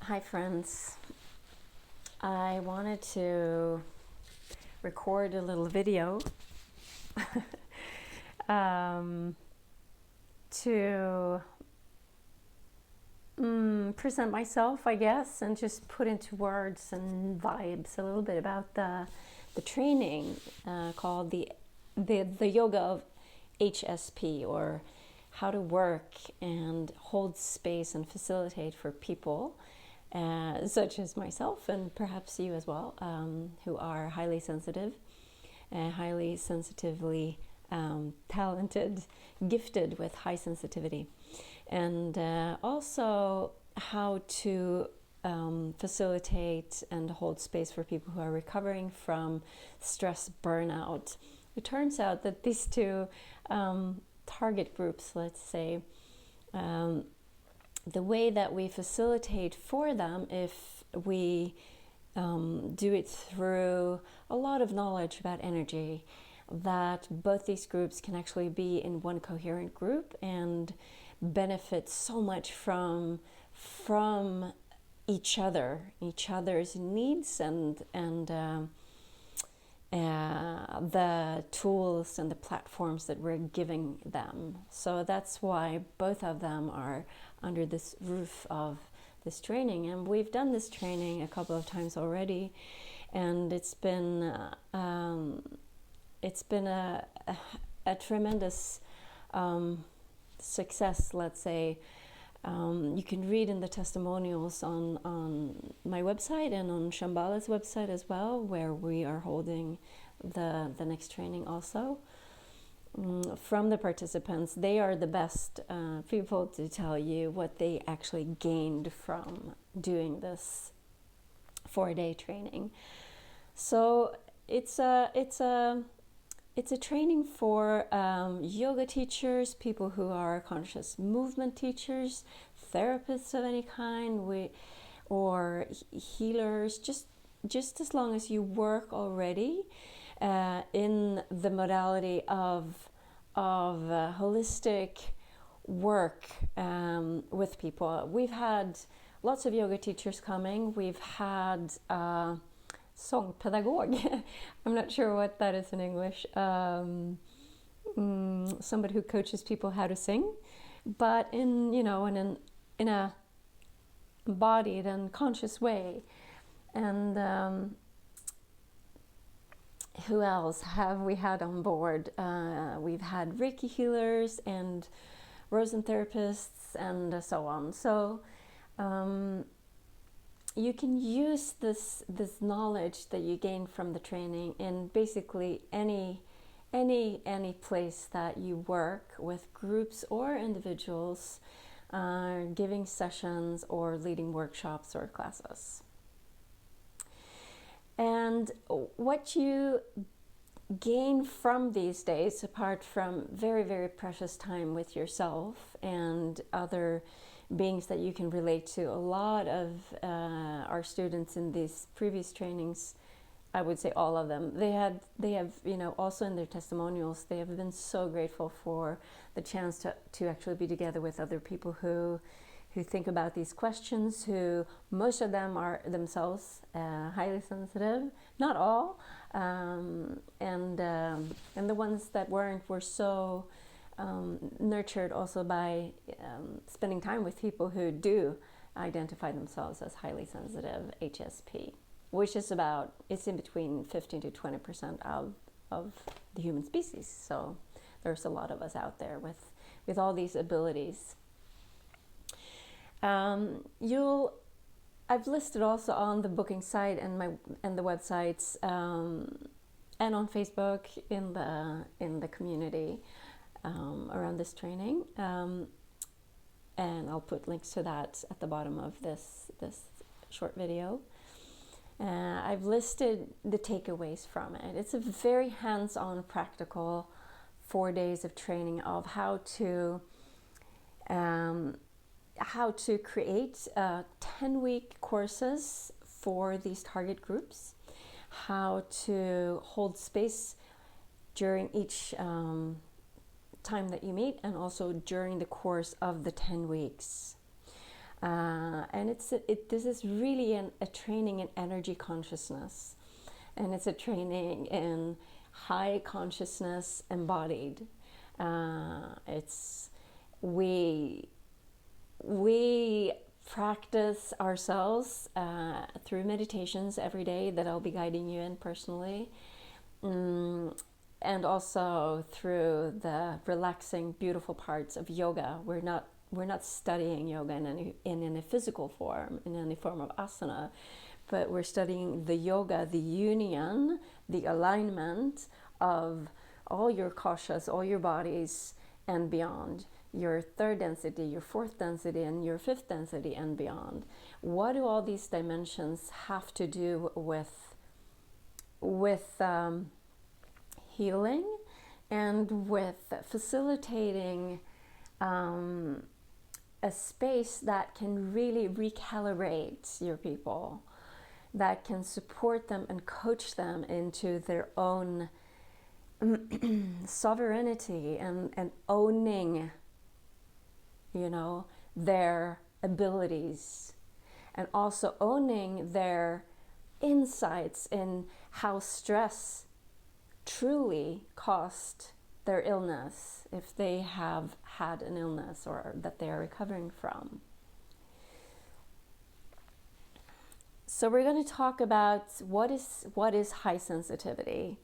Hi friends, I wanted to record a little video to present myself, I guess, and just put into words and vibes a little bit about the training called the Yoga of HSP, or how to work and hold space and facilitate for people such as myself and perhaps you as well, who are highly sensitive, highly sensitively talented, gifted with high sensitivity, and also how to facilitate and hold space for people who are recovering from stress burnout. It turns out that these two target groups, let's say, the way that we facilitate for them, if we do it through a lot of knowledge about energy, that both these groups can actually be in one coherent group and benefit so much from each other's needs and the tools and the platforms that we're giving them. So that's why both of them are under this roof of this training. And we've done this training a couple of times already, and it's been a tremendous success, let's say. You can read in the testimonials on my website and on Shambhala's website as well, where we are holding the next training also. From the participants, they are the best people to tell you what they actually gained from doing this 4-day training. So it's a training for yoga teachers, people who are conscious movement teachers, therapists of any kind, or healers, just as long as you work already in the modality of holistic work with people. We've had lots of yoga teachers coming. We've had sångpedagog. I'm not sure what that is in English. Somebody who coaches people how to sing, but in a embodied and conscious way. And who else have we had on board? We've had Reiki healers and Rosen therapists and so on. So you can use this knowledge that you gain from the training in basically any place that you work with groups or individuals, giving sessions or leading workshops or classes. And what you gain from these days, apart from very, very precious time with yourself and other beings that you can relate to, a lot of our students in these previous trainings, I would say all of them, they have also in their testimonials, they have been so grateful for the chance to actually be together with other people who think about these questions, who most of them are themselves highly sensitive, not all, and the ones that weren't were so nurtured also by spending time with people who do identify themselves as highly sensitive HSP, which is it's in between 15 to 20% of the human species. So there's a lot of us out there with all these abilities. I've listed also on the booking site and the websites and on Facebook in the community around this training, and I'll put links to that at the bottom of this short video. I've listed the takeaways from it. It's a very hands-on, practical 4 days of training of how to create 10-week courses for these target groups, how to hold space during each time that you meet, and also during the course of the 10 weeks. And this is really a training in energy consciousness, and it's a training in high consciousness embodied. We practice ourselves through meditations every day that I'll be guiding you in personally, and also through the relaxing, beautiful parts of yoga. We're not studying yoga in any physical form, in any form of asana, but we're studying the yoga, the union, the alignment of all your koshas, all your bodies and beyond, your third density, your fourth density, and your fifth density and beyond. What do all these dimensions have to do with healing and with facilitating a space that can really recalibrate your people, that can support them and coach them into their own sovereignty and owning, their abilities, and also owning their insights in how stress truly caused their illness, if they have had an illness or that they are recovering from. So we're going to talk about what is high sensitivity.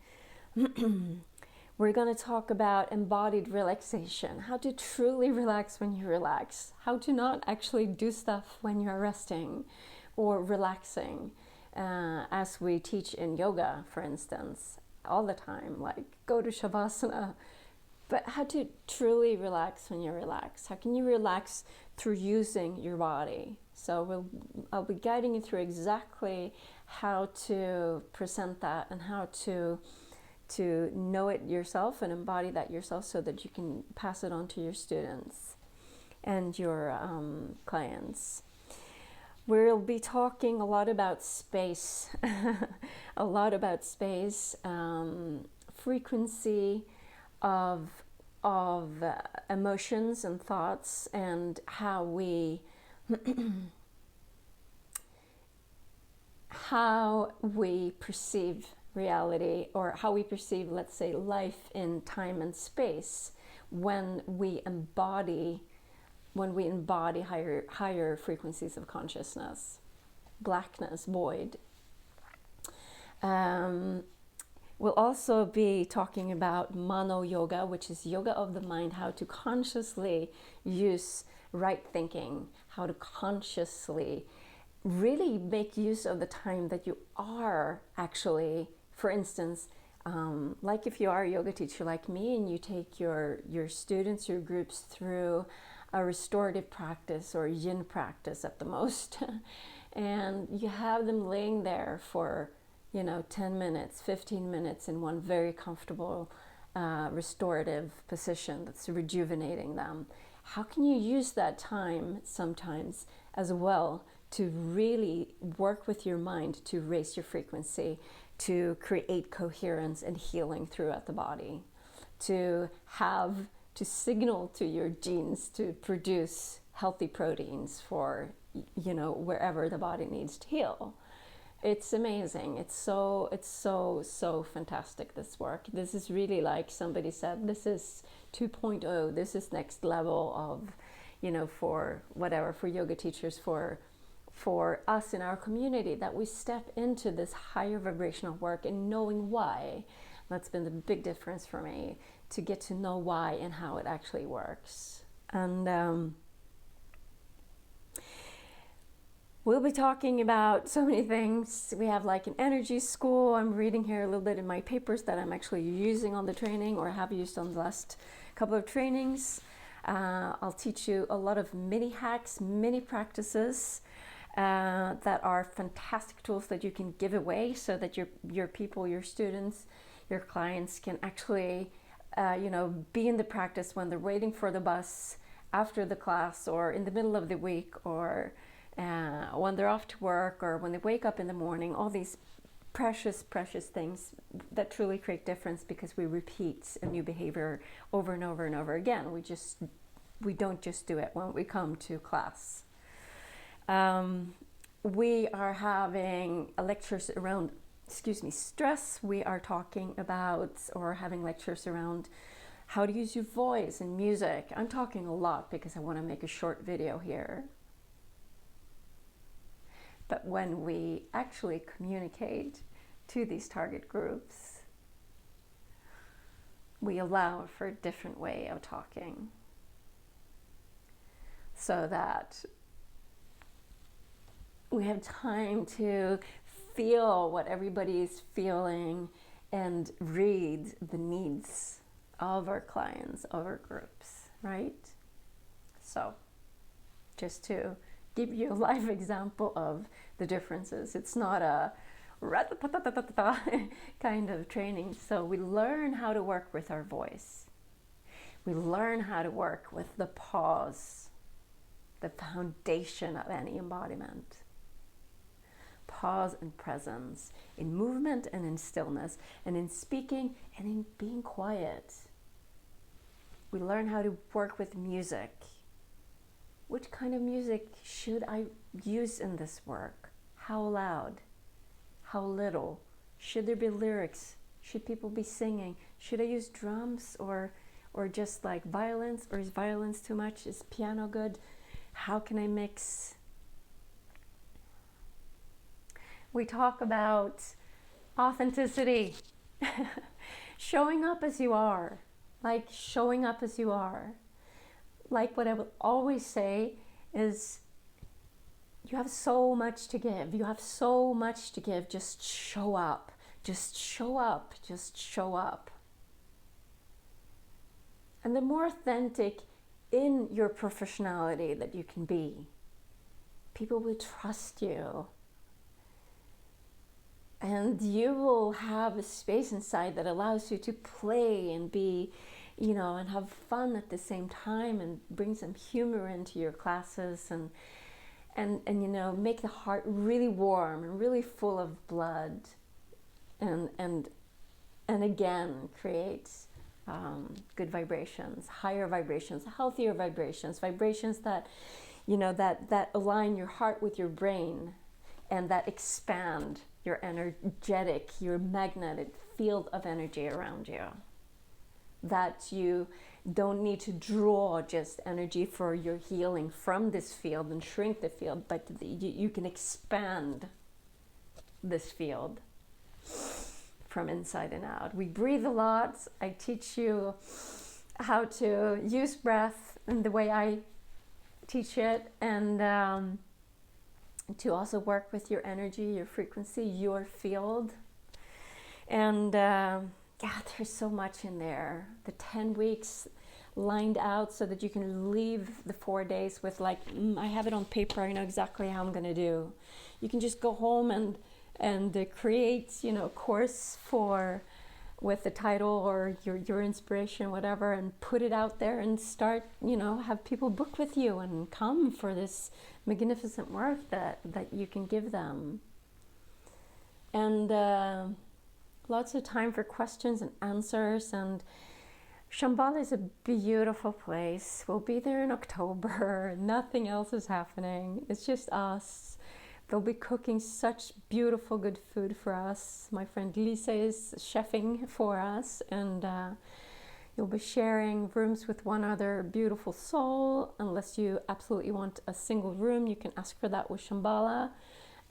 We're going to talk about embodied relaxation, how to truly relax when you relax, how to not actually do stuff when you're resting or relaxing, as we teach in yoga, for instance, all the time, like go to Shavasana. But how to truly relax when you relax. How can you relax through using your body? So I'll be guiding you through exactly how to present that and how to know it yourself and embody that yourself, so that you can pass it on to your students and your clients. We'll be talking a lot about space, frequency of emotions and thoughts, and how we perceive reality, or how we perceive, let's say, life in time and space when we embody higher frequencies of consciousness, blackness, void. We'll also be talking about mano yoga, which is yoga of the mind, how to consciously use right thinking, how to consciously really make use of the time that you are actually, for instance, like if you are a yoga teacher like me and you take your students, your groups through a restorative practice or yin practice at the most, and you have them laying there for 10 minutes, 15 minutes in one very comfortable restorative position that's rejuvenating them. How can you use that time sometimes as well to really work with your mind to raise your frequency, to create coherence and healing throughout the body, to signal to your genes to produce healthy proteins for wherever the body needs to heal? It's amazing. It's so fantastic, this work. This is really, like somebody said, this is 2.0. This is next level of, for yoga teachers, for us in our community, that we step into this higher vibrational work and knowing why. That's been the big difference for me, to get to know why and how it actually works. And we'll be talking about so many things. We have like an energy school. I'm reading here a little bit in my papers that I'm actually using on the training, or have used on the last couple of trainings. I'll teach you a lot of mini hacks, mini practices that are fantastic tools that you can give away, so that your people, your students, your clients can actually be in the practice when they're waiting for the bus, after the class, or in the middle of the week, or when they're off to work, or when they wake up in the morning. All these precious things that truly create difference, because we repeat a new behavior over and over and over again. We don't just do it when we come to class. We are having lectures around, stress. We are talking about or having lectures around how to use your voice and music. I'm talking a lot because I want to make a short video here. But when we actually communicate to these target groups, we allow for a different way of talking, so that we have time to feel what everybody is feeling and read the needs of our clients, of our groups, right? So, just to give you a live example of the differences. It's not a kind of training. So we learn how to work with our voice. We learn how to work with the pause, the foundation of any embodiment. Pause and presence in movement and in stillness and in speaking and in being quiet. We learn how to work with music. Which kind of music should I use in this work? How loud? How little? Should there be lyrics? Should people be singing? Should I use drums or just like violins? Or is violins too much? Is piano good? How can I mix? We talk about authenticity. Showing up as you are. Like showing up as you are. Like what I will always say is, you have so much to give. You have so much to give. Just show up. Just show up. Just show up. And the more authentic in your professionality that you can be, people will trust you. And you will have a space inside that allows you to play and be, and have fun at the same time, and bring some humor into your classes, and make the heart really warm and really full of blood, and again create good vibrations, higher vibrations, healthier vibrations, vibrations that that align your heart with your brain, and that expand your your magnetic field of energy around you. That you don't need to draw just energy for your healing from this field and shrink the field, but you can expand this field from inside and out. We breathe a lot. I teach you how to use breath in the way I teach it, and to also work with your energy, your frequency, your field. And there's so much in there. The 10 weeks lined out so that you can leave the 4 days with I have it on paper, I know exactly how I'm gonna do. You can just go home and create, a course with the title or your inspiration, whatever, and put it out there and start, have people book with you and come for this magnificent work that you can give them. And lots of time for questions and answers. And Shambhala is a beautiful place. We'll be there in October. Nothing else is happening. It's just us. They'll be cooking such beautiful, good food for us. My friend Lisa is chefing for us, and you'll be sharing rooms with one other beautiful soul. Unless you absolutely want a single room, you can ask for that with Shambhala.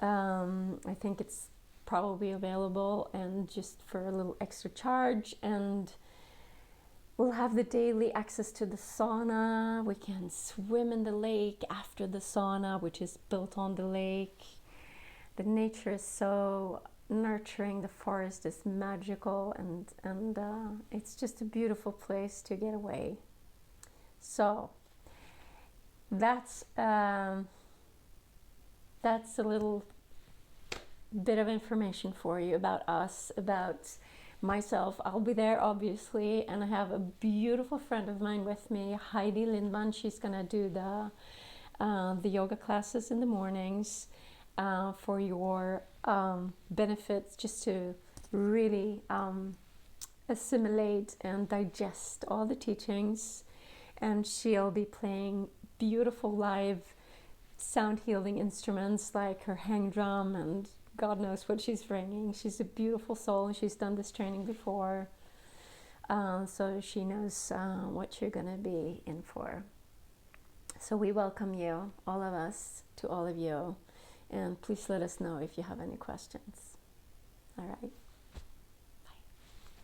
I think it's probably available, and just for a little extra charge. And we'll have the daily access to the sauna. We can swim in the lake after the sauna, which is built on the lake. The nature is so nurturing. The forest is magical, and it's just a beautiful place to get away. So that's a little bit of information for you about us, about myself. I'll be there, obviously, and I have a beautiful friend of mine with me, Heidi Lindman. She's gonna do the yoga classes in the mornings for your benefits, just to really assimilate and digest all the teachings. And she'll be playing beautiful live sound healing instruments like her hang drum and God knows what she's bringing. She's a beautiful soul and she's done this training before. So she knows what you're going to be in for. So we welcome you, all of us, to all of you. And please let us know if you have any questions. All right.